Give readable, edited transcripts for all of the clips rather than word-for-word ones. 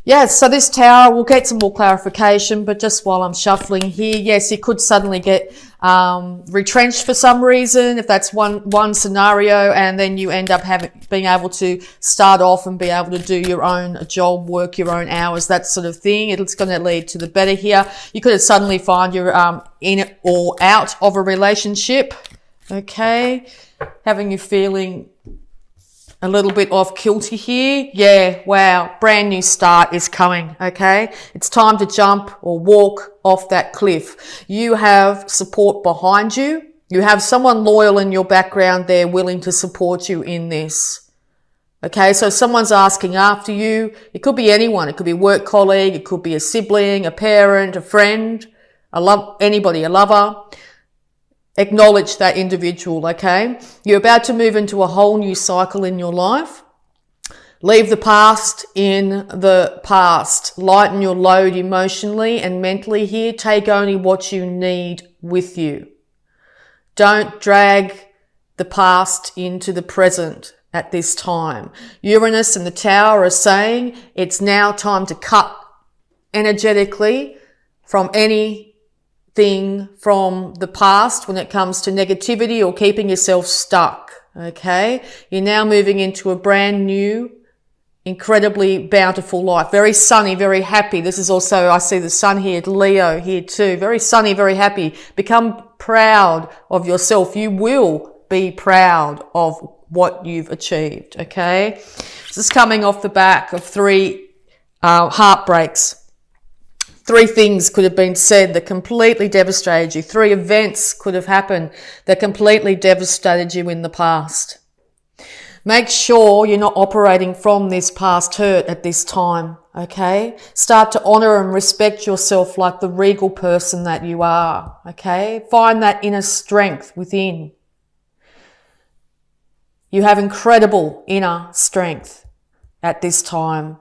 Yeah, so this tower, we'll get some more clarification, but just while I'm shuffling here, yes, you could suddenly get retrenched for some reason, if that's one scenario, and then you end up being able to start off and be able to do your own job, work your own hours, that sort of thing. It's going to lead to the better here. You could suddenly find you're in or out of a relationship, okay? Having you feeling a little bit off kilter here. Yeah, wow, brand new start is coming, okay? It's time to jump or walk off that cliff. You have support behind you. You have someone loyal in your background there willing to support you in this. Okay, so someone's asking after you. It could be anyone. It could be a work colleague. It could be a sibling, a parent, a friend, anybody, a lover. Acknowledge that individual, okay? You're about to move into a whole new cycle in your life. Leave the past in the past. Lighten your load emotionally and mentally here. Take only what you need with you. Don't drag the past into the present at this time. Uranus and the Tower are saying it's now time to cut energetically from anything from the past when it comes to negativity or keeping yourself stuck, okay? You're now moving into a brand new, incredibly bountiful life. Very sunny, very happy. This is also, I see the sun here, Leo here too. Very sunny, very happy. Become proud of yourself. You will be proud of what you've achieved, okay? This is coming off the back of 3 heartbreaks. 3 things could have been said that completely devastated you. 3 events could have happened that completely devastated you in the past. Make sure you're not operating from this past hurt at this time, okay? Start to honor and respect yourself like the regal person that you are, okay? Find that inner strength within. You have incredible inner strength at this time.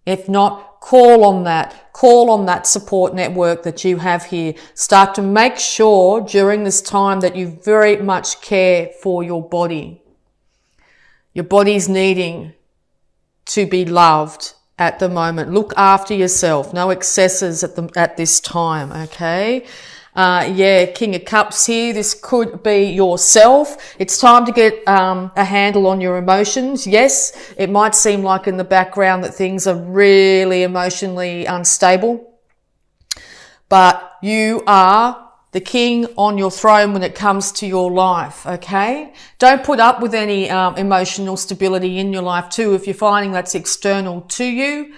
If not, call on that support network that you have here. Start to make sure during this time that you very much care for your body. Your body's needing to be loved at the moment. Look after yourself. No excesses at this time, okay? King of Cups here. This could be yourself. It's time to get a handle on your emotions. Yes, it might seem like in the background that things are really emotionally unstable, but you are the king on your throne when it comes to your life, okay? Don't put up with any emotional stability in your life too. If you're finding that's external to you,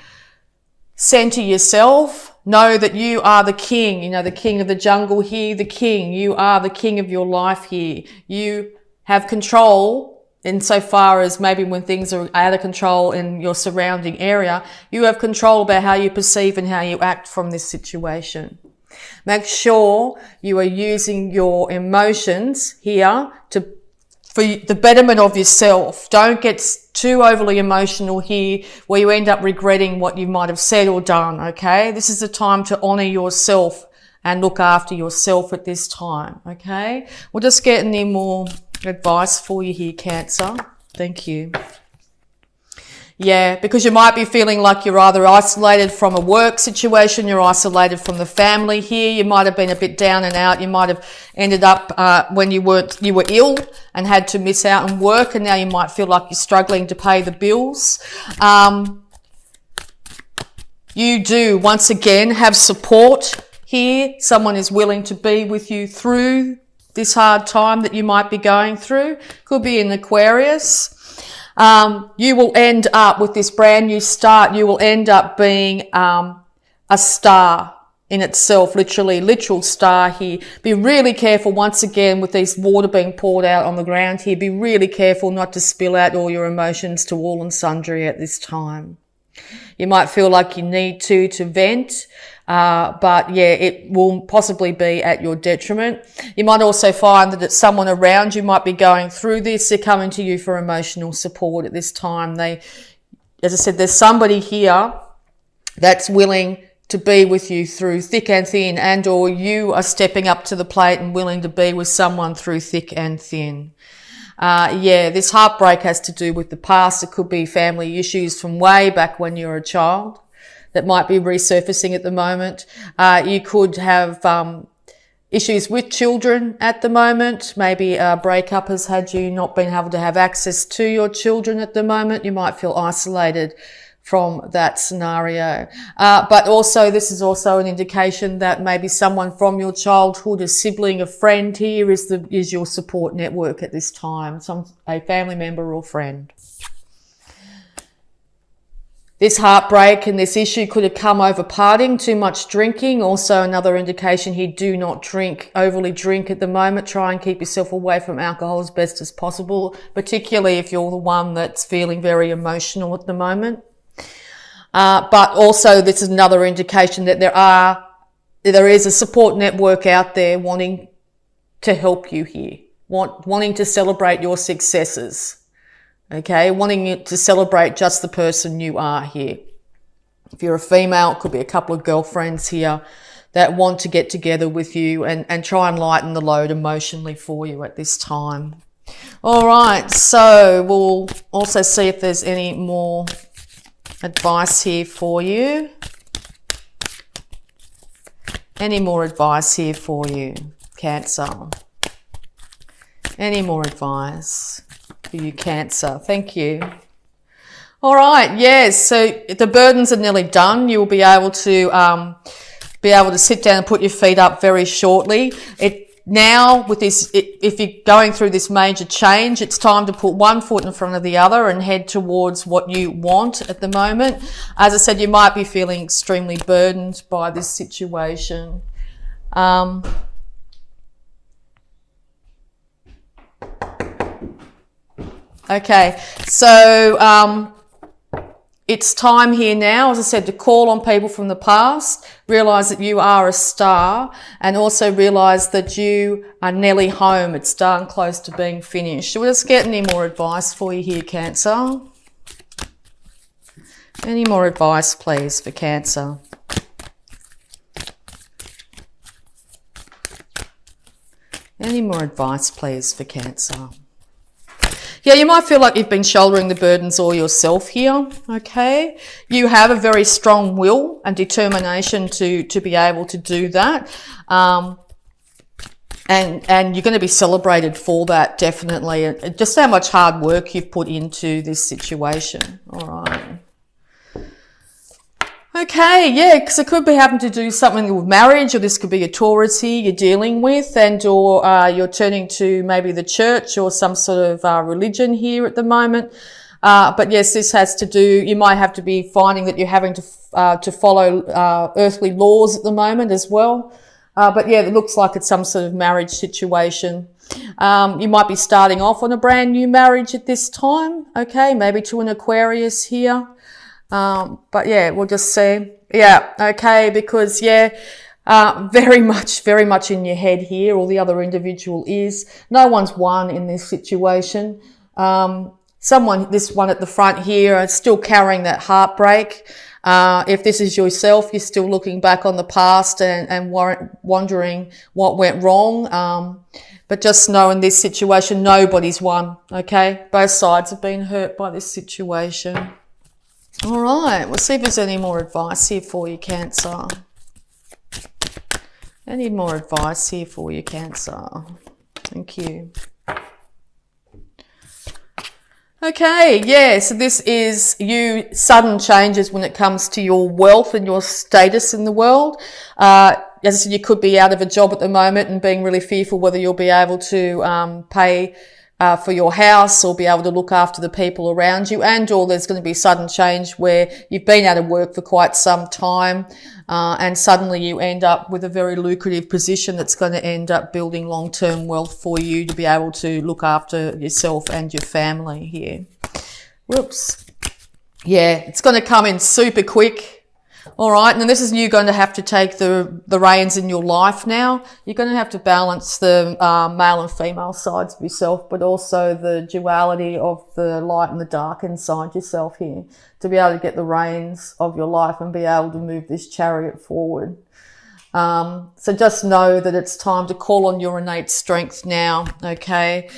center yourself. Know that you are the king, you know, the king of the jungle here, the king. You are the king of your life here. You have control insofar as maybe when things are out of control in your surrounding area, you have control about how you perceive and how you act from this situation. Make sure you are using your emotions here for the betterment of yourself. Don't get too overly emotional here where you end up regretting what you might have said or done, okay? This is the time to honor yourself and look after yourself at this time, okay? We'll just get any more advice for you here, Cancer. Thank you. Yeah, because you might be feeling like you're either isolated from a work situation, you're isolated from the family here, you might have been a bit down and out, you might have ended up when you were ill and had to miss out on work, and now you might feel like you're struggling to pay the bills. You do, once again, have support here. Someone is willing to be with you through this hard time that you might be going through. Could be an Aquarius. You will end up with this brand new start. You will end up being a star in itself, literal star here. Be really careful once again with these water being poured out on the ground here. Be really careful not to spill out all your emotions to all and sundry at this time. You might feel like you need to vent. But yeah, it will possibly be at your detriment. You might also find that it's someone around you might be going through this. They're coming to you for emotional support at this time. As I said, there's somebody here that's willing to be with you through thick and thin, and or you are stepping up to the plate and willing to be with someone through thick and thin. This heartbreak has to do with the past. It could be family issues from way back when you were a child. that might be resurfacing at the moment. You could have issues with children at the moment. Maybe a breakup has had you not being able to have access to your children at the moment. You might feel isolated from that scenario. But also, this is also an indication that maybe someone from your childhood, a sibling, a friend here is your support network at this time, a family member or friend. This heartbreak and this issue could have come over partying, too much drinking. Also another indication here, do not overly drink at the moment. Try and keep yourself away from alcohol as best as possible, particularly if you're the one that's feeling very emotional at the moment. But also this is another indication that there is a support network out there wanting to help you here, wanting to celebrate your successes. Okay, wanting you to celebrate just the person you are here. If you're a female, it could be a couple of girlfriends here that want to get together with you and try and lighten the load emotionally for you at this time. All right, so we'll also see if there's any more advice here for you. Any more advice here for you, Cancer? Any more advice for you, Cancer? Thank you. All right, yes, so the burdens are nearly done. You will be able to sit down and put your feet up very shortly. Now, with this, if you're going through this major change, it's time to put one foot in front of the other and head towards what you want at the moment. As I said, you might be feeling extremely burdened by this situation. Okay, so it's time here now, as I said, to call on people from the past, realise that you are a star, and also realise that you are nearly home. It's darn close to being finished. So we'll just get any more advice for you here, Cancer. Any more advice, please, for Cancer? Any more advice, please, for Cancer? Yeah, you might feel like you've been shouldering the burdens all yourself here, okay? You have a very strong will and determination to be able to do that. And you're going to be celebrated for that, definitely. And just how much hard work you've put into this situation. All right. Okay, yeah, because it could be having to do something with marriage, or this could be a Taurus here you're dealing with, and or you're turning to maybe the church or some sort of religion here at the moment. But yes, this has to do, you might have to be finding that you're having to follow earthly laws at the moment as well. But yeah, it looks like it's some sort of marriage situation. You might be starting off on a brand new marriage at this time, okay, maybe to an Aquarius here. But yeah, we'll just see. Yeah, okay, because yeah, very much in your head here, or the other individual is. No one's won in this situation. This one at the front here is still carrying that heartbreak. If this is yourself, you're still looking back on the past and wondering what went wrong. But just know in this situation, nobody's won, okay? Both sides have been hurt by this situation. All right, we'll see if there's any more advice here for you, Cancer. Any more advice here for you, Cancer? Thank you. Okay, yeah, so this is you, sudden changes when it comes to your wealth and your status in the world. As I said, you could be out of a job at the moment and being really fearful whether you'll be able to pay for your house or be able to look after the people around you, and or there's going to be sudden change where you've been out of work for quite some time and suddenly you end up with a very lucrative position that's going to end up building long-term wealth for you to be able to look after yourself and your family here. Whoops. Yeah, it's going to come in super quick. All right, and this is you going to have to take the reins in your life now. You're going to have to balance the male and female sides of yourself, but also the duality of the light and the dark inside yourself here to be able to get the reins of your life and be able to move this chariot forward. So just know that it's time to call on your innate strength now, okay?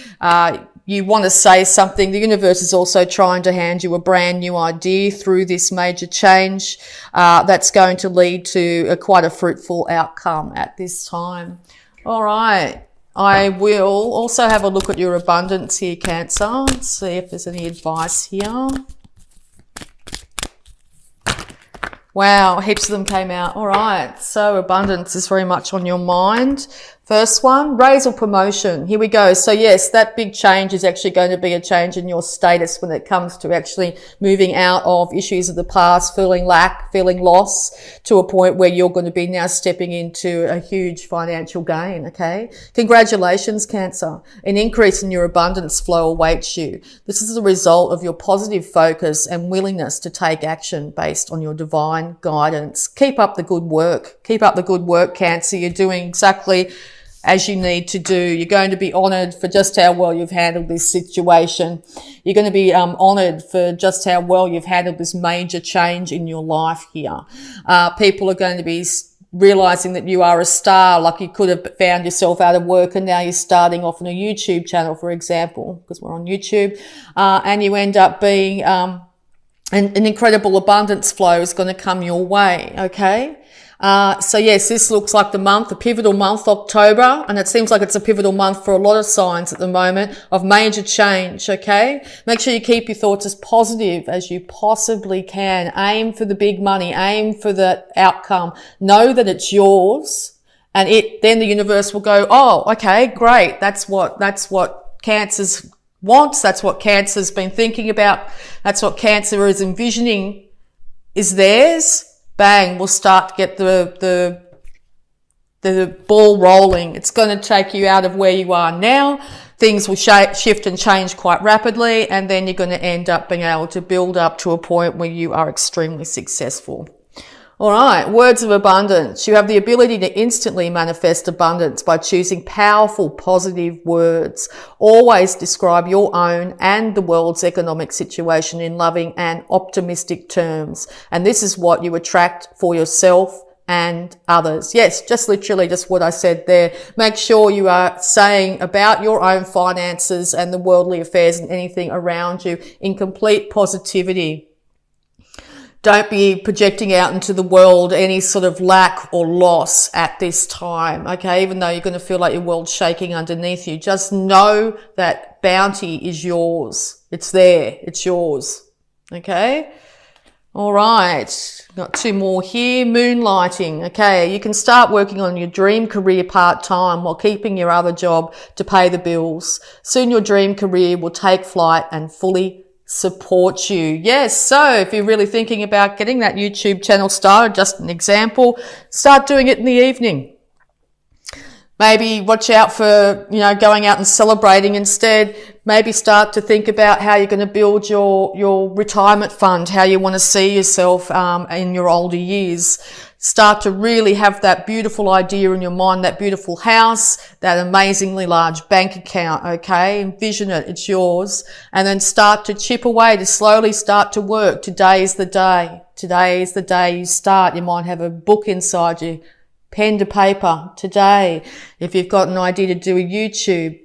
you want to say something. The universe is also trying to hand you a brand new idea through this major change that's going to lead to quite a fruitful outcome at this time. All right. I will also have a look at your abundance here, Cancer. Let's see if there's any advice here. Wow, heaps of them came out. All right, so abundance is very much on your mind. First one, raise or promotion. Here we go. So yes, that big change is actually going to be a change in your status when it comes to actually moving out of issues of the past, feeling lack, feeling loss, to a point where you're going to be now stepping into a huge financial gain, okay? Congratulations, Cancer. An increase in your abundance flow awaits you. This is the result of your positive focus and willingness to take action based on your divine guidance. Keep up the good work. Keep up the good work, Cancer. You're doing exactly as you need to do. You're going to be honoured for just how well you've handled this situation. You're going to be honoured for just how well you've handled this major change in your life here. People are going to be realising that you are a star, like you could have found yourself out of work and now you're starting off on a YouTube channel, for example, because we're on YouTube, and you end up being an incredible abundance flow is going to come your way, okay? So yes, this looks like the month, a pivotal month, October, and it seems like it's a pivotal month for a lot of signs at the moment of major change, okay? Make sure you keep your thoughts as positive as you possibly can. Aim for the big money, aim for the outcome. Know that it's yours, and then the universe will go, oh, okay, great. That's what Cancer's wants. That's what Cancer's been thinking about. That's what Cancer is envisioning is theirs. Bang, we'll start to get the ball rolling. It's going to take you out of where you are now. Things will shift and change quite rapidly, and then you're going to end up being able to build up to a point where you are extremely successful. All right, words of abundance. You have the ability to instantly manifest abundance by choosing powerful, positive words. Always describe your own and the world's economic situation in loving and optimistic terms. And this is what you attract for yourself and others. Yes, just literally just what I said there. Make sure you are saying about your own finances and the worldly affairs and anything around you in complete positivity. Don't be projecting out into the world any sort of lack or loss at this time, okay? Even though you're going to feel like your world's shaking underneath you, just know that bounty is yours. It's there. It's yours, okay? All right. Got two more here. Moonlighting, okay? You can start working on your dream career part-time while keeping your other job to pay the bills. Soon your dream career will take flight and fully support you. Yes, so if you're really thinking about getting that YouTube channel started, just an example, start doing it in the evening. Maybe watch out for, going out and celebrating instead. Maybe start to think about how you're going to build your retirement fund, how you want to see yourself in your older years. Start to really have that beautiful idea in your mind, that beautiful house, that amazingly large bank account, okay? Envision it, it's yours. And then start to chip away, to slowly start to work. Today is the day. Today is the day you start. You might have a book inside you, pen to paper today. If you've got an idea to do a YouTube,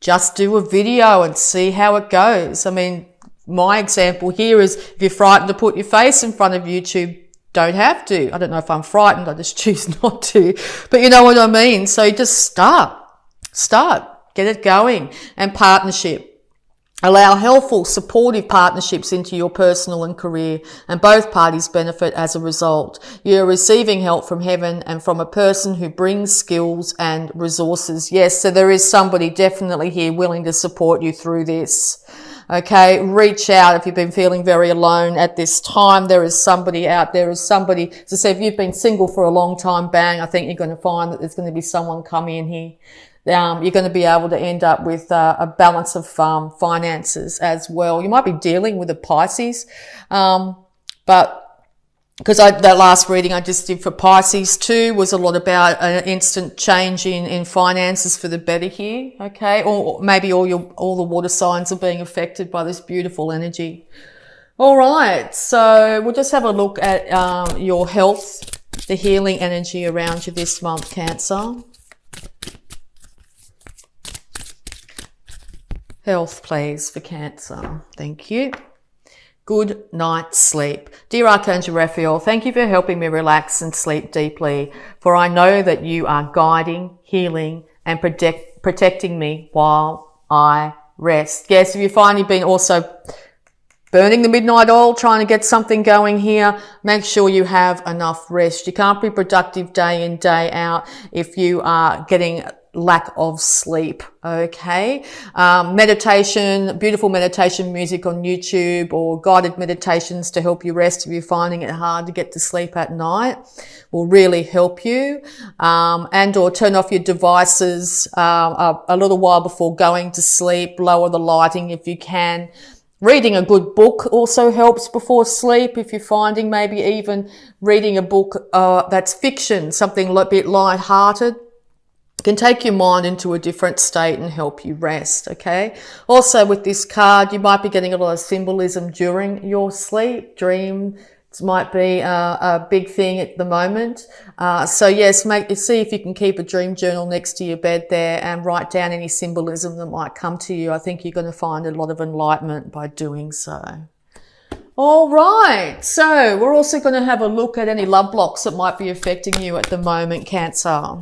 just do a video and see how it goes. I mean, my example here is if you're frightened to put your face in front of YouTube, don't have to. I don't know if I'm frightened. I just choose not to. But you know what I mean? So just start. Get it going. And partnership. Allow helpful, supportive partnerships into your personal and career, and both parties benefit as a result. You're receiving help from heaven and from a person who brings skills and resources. Yes, so there is somebody definitely here willing to support you through this. Okay, reach out if you've been feeling very alone at this time. There is somebody out there. As I said, if you've been single for a long time, bang, I think you're going to find that there's going to be someone coming in here. You're going to be able to end up with a balance of finances as well. You might be dealing with a Pisces, but because that last reading I just did for Pisces too was a lot about an instant change in finances for the better here, okay? Or maybe all the water signs are being affected by this beautiful energy. All right, so we'll just have a look at your health, the healing energy around you this month, Cancer. Health, please, for Cancer. Thank you. Good night's sleep. Dear Archangel Raphael, thank you for helping me relax and sleep deeply, for I know that you are guiding, healing, and protecting me while I rest. Yes, if you find you've been also burning the midnight oil, trying to get something going here, make sure you have enough rest. You can't be productive day in, day out if you are getting lack of sleep. Okay. Meditation, beautiful meditation music on YouTube, or guided meditations to help you rest if you're finding it hard to get to sleep at night, will really help you. And or turn off your devices a little while before going to sleep. Lower the lighting if you can. Reading a good book also helps before sleep. If you're finding maybe even reading a book that's fiction, something a bit light-hearted, can take your mind into a different state and help you rest, okay? Also with this card, you might be getting a lot of symbolism during your sleep. Dreams might be a big thing at the moment. So yes, see if you can keep a dream journal next to your bed there and write down any symbolism that might come to you. I think you're going to find a lot of enlightenment by doing so. All right, so we're also going to have a look at any love blocks that might be affecting you at the moment, Cancer.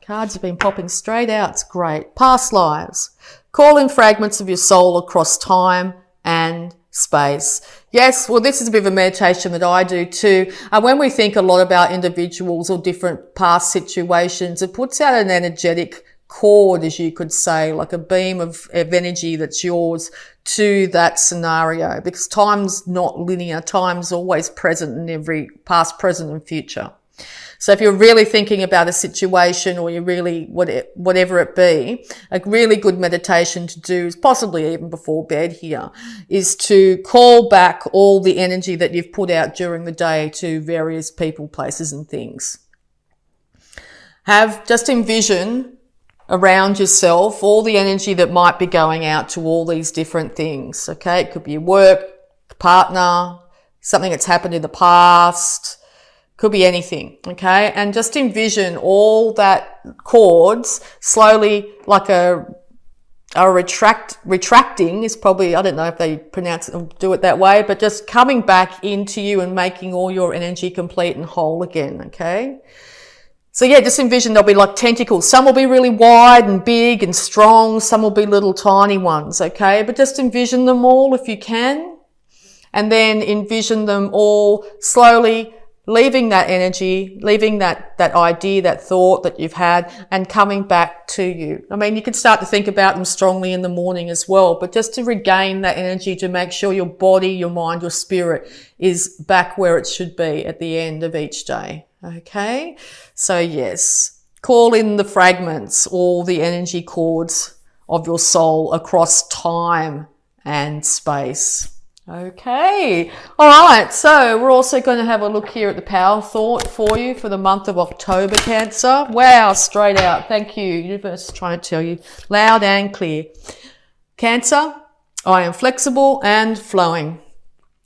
Cards have been popping straight out. It's great. Past lives. Call in fragments of your soul across time and space. Yes, well, this is a bit of a meditation that I do too. When we think a lot about individuals or different past situations, it puts out an energetic cord, as you could say, like a beam of energy that's yours to that scenario, because time's not linear. Time's always present in every past, present and future. So if you're really thinking about a situation, or you really, whatever it be, a really good meditation to do, is possibly even before bed here, is to call back all the energy that you've put out during the day to various people, places and things. Just envision around yourself all the energy that might be going out to all these different things, okay? It could be your work, partner, something that's happened in the past, could be anything, okay? And just envision all that cords slowly, like retracting is probably, I don't know if they pronounce it or do it that way, but just coming back into you and making all your energy complete and whole again, okay? So yeah, just envision there'll be like tentacles. Some will be really wide and big and strong. Some will be little tiny ones, okay? But just envision them all if you can. And then envision them all slowly leaving that energy, leaving that idea, that thought that you've had, and coming back to you. I mean, you can start to think about them strongly in the morning as well, but just to regain that energy, to make sure your body, your mind, your spirit is back where it should be at the end of each day. Okay? So yes, call in the fragments, all the energy cords of your soul across time and space. Okay. All right. So we're also going to have a look here at the power thought for you for the month of October, Cancer. Wow. Straight out. Thank you. Universe is trying to tell you loud and clear. Cancer, I am flexible and flowing.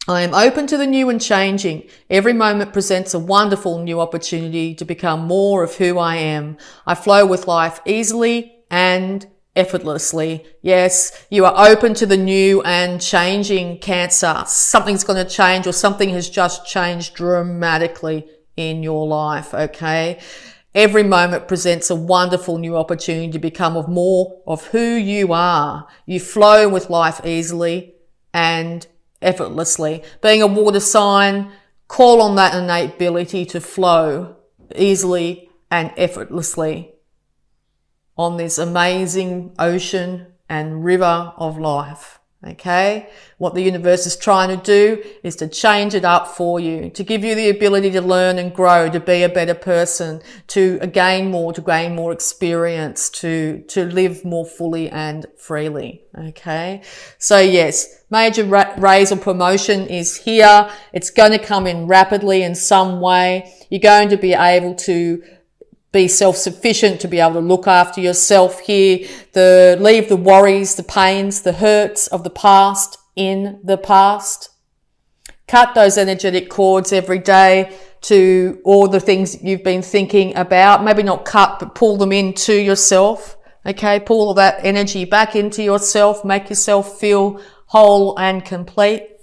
I am open to the new and changing. Every moment presents a wonderful new opportunity to become more of who I am. I flow with life easily and effortlessly. Yes, you are open to the new and changing, Cancer. Something's going to change, or something has just changed dramatically in your life, okay? Every moment presents a wonderful new opportunity to become more of who you are. You flow with life easily and effortlessly. Being a water sign, call on that innate ability to flow easily and effortlessly on this amazing ocean and river of life. Okay? What the universe is trying to do is to change it up for you, to give you the ability to learn and grow, to be a better person, to gain more experience, to live more fully and freely. Okay? So yes, major raise or promotion is here. It's going to come in rapidly in some way. You're going to be able to be self-sufficient, to be able to look after yourself here, leave the worries, the pains, the hurts of the past in the past. Cut those energetic cords every day to all the things you've been thinking about. Maybe not cut, but pull them into yourself. Okay, pull all that energy back into yourself, make yourself feel whole and complete.